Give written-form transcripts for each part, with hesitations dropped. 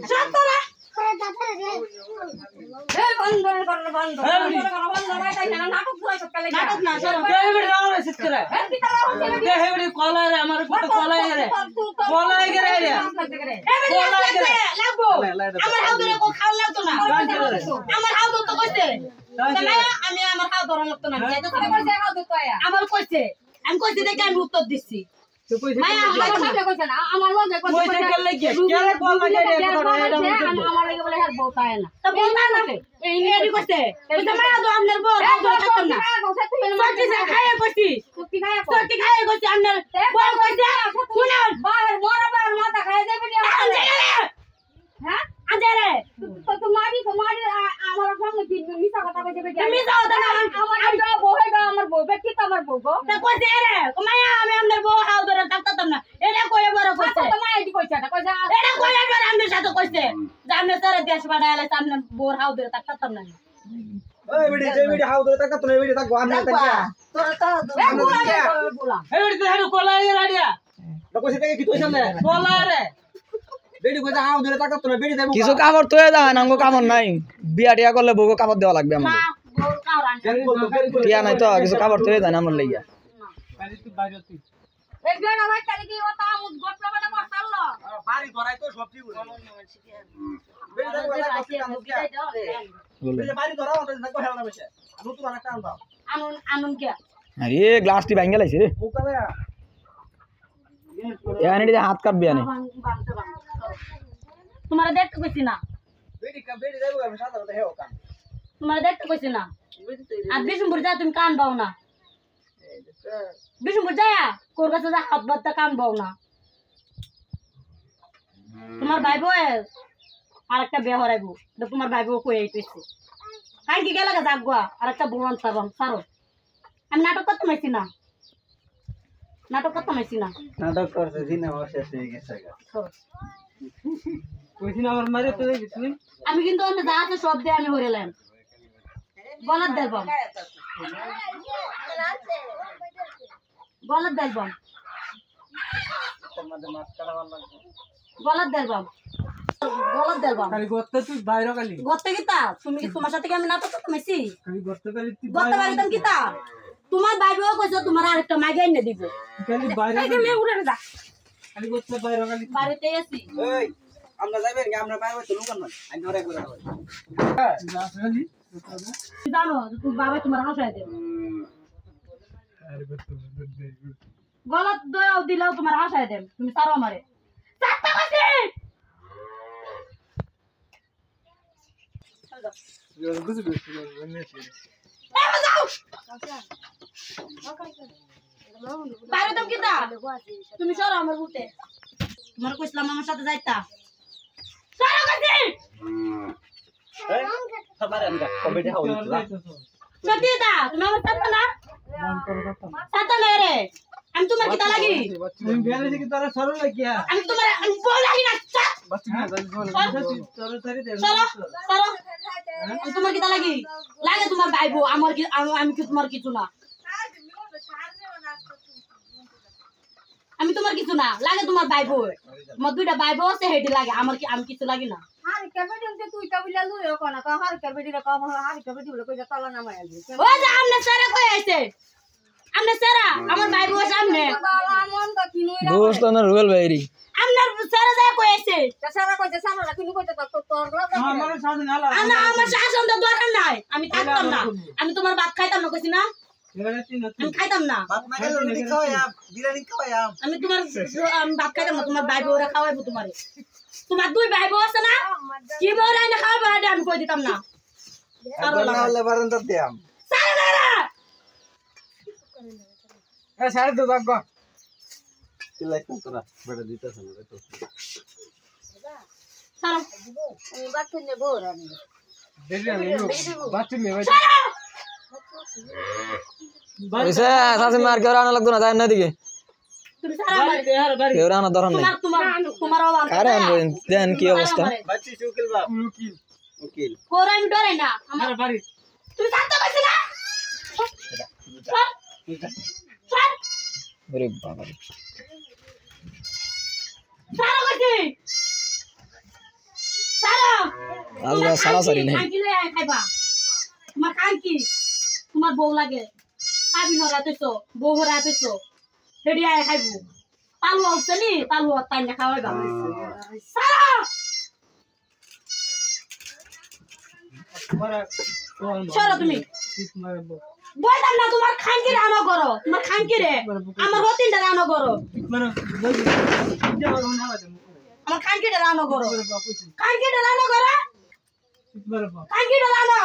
সত্তরা আমি কইছি দেখে আমি উত্তর দিচ্ছি আমার লগে কিছু কাপড় তো আমগো কাপড় নাই বিয়া টিয়া করলে বউকে কাপড় দেওয়া লাগবে আমাদের টিয়া নাই তো কিছু কাপড় তো যায় না আমার লাইয়া আরে গ্লাসটি ভাঙে লাইছে রে এখানে হাত কাটবে না তোমার দেখতে কইছি না তোমার দেখতে কইছি না আর বিষ্ণুপুর যা তুমি কান পাও না বিষ্ণুপুর যায় কোর কাছে যা হাত বাদ কান পাও না তোমার ভাই বউয়ের আর একটা বিয়ে হরাইবো তোমার ভাই বউ কই আইতেছে কাই কি গেলা যাগুয়া আর একটা বউ আনতাম সারো আমি নাটক করতে মাইছি না নাটক করতে মাইছি না নাটক করছে সিনেমা শেষ হয়ে গেছে কইছি না আমার মারে তো দেখছিস আমি কিন্তু অন্য যা আছে সব দিয়ে আমি হইলাম গলার দেলবম গলার দেলবম তোমাদের মাছ কাটাবার লাগবে গলার দেলবম গলার দেলবম খালি গর্তে তুই বাইরে খালি গর্তে কিতা তুমি কি তোমার সাথে কি আমি নাটক করতে মাইছি খালি গর্তে খালি তুই গর্তে বাড়িতাম কিতা তোমার ভাই বউ কইছো তোমার আরেকটা মাইগে এনে দিব খালি বাইরে খালি উড়ে যা খালি গর্তে বাইরে খালি বাড়িতে আছি এই আমরা যাইবেন কি আমরা বাইরে তো লুকান না আমি ধরে করে দাও খালি জানো তুমি বাবা তোমার হাসায় দেব গলত দয়াও দিলেও তোমার হাসায় দেব তুমি সারো আমারে চারটা কইছি বাইরে দাম কিতা তুমি সরো আমার বুতে তোমার কইছিলাম আমার সাথে যাইতা সরো কইছি এই সবারে আমি কমেডি হাউস সত্যি দা তুমি আমার সাথে না সাথে না রে আমি তোমার কিতা লাগি তুমি বেলে থেকে তোরা সরল লাগিয়া আমি তোমার আমি বল লাগি না বাচ্চা না সরল সারি দে সরো সরো আমি তোমার কিতা লাগি লাগে তোমার ভাই বউ আমার কি আমি কি তোমার কিছু না আমি তোমার কিছু না লাগে তোমার ভাই বউ আমার দুইটা ভাই বউ আছে হেডি লাগে আমার কি আমি কিছু লাগি না হারি কাবেডি উনতে তুই কাবিলা লুই ও কোনা কা হারি কাবেডি রে কা হারি কাবেডি বলে কই তলা নামাই আইছে ও যে আমনে সারা কই আইছে আমনে সারা আমার ভাই বউ সামনে বাবা মন তো কিনুই দোস্ত না রুবেল ভাইরি আমনার সারা যায় কই আইছে সারা কইতে সারা কিনু কইতে তো তোর লাগা আমার সাথে নালা আনা আমার শাসন তো দরকার নাই আমি থাকতাম না আমি তোমার ভাত খাইতাম না কইছি না আমি খাইতাম না বাপ মা গেল রুটি খাওয়া বিরিয়ানি খাওয়া আমি তোমার আমি ভাত খাইতাম না তোমার ভাই বউরা খাওয়াইবো তোমারে তোমার দুই ভাই বউ আছে না কি বউ রাইনা খাওয়াবো এটা আমি কই দিতাম না না হলে বারান্দা দিয়াম সারা না এ সাড়ে তো যাগো চিল্লাই তোরা বড় দিতেছ না তো সারা আমি বাচ্চা নে বউ রানি দেরি আমি বাচ্চা নে ভাই এসে সাসে মার কেউ রানা লাগতো না যায় না দিকে তুমি সারা মারে কেউ রানা ধরন নাই তোমার তোমার আওয়াজ কারে আনবেন দেন কি অবস্থা বাচ্চি উকিল বাপ উকিল কোরা আমি ডরে না আমার আমার বাড়ি তুমি শান্ত কইছ না ওরে বাবা রে সারা কইছি সারাসারি নাই খানকি লই আয় খাইবা তোমার খানকি তোমার বউ লাগে কাবি নরাতেছো বউ হরাতেছো রেডি আয় খাইবো তালু হচ্ছে তালু তাই না খাওয়াই ভালো সারা চলো তুমি বলতাম না তোমার খানকি রানো করো তোমার খানকি রে আমার হতিনটা রানো করো আমার খানকিটা রানো করো খানকিটা রানো করো খানকিটা রানো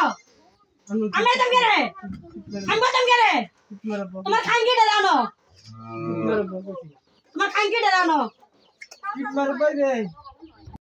আমি তো গেরে আমি বলতাম গেরে তোমার খানকিটা রানো তোমার খানকিটা রানো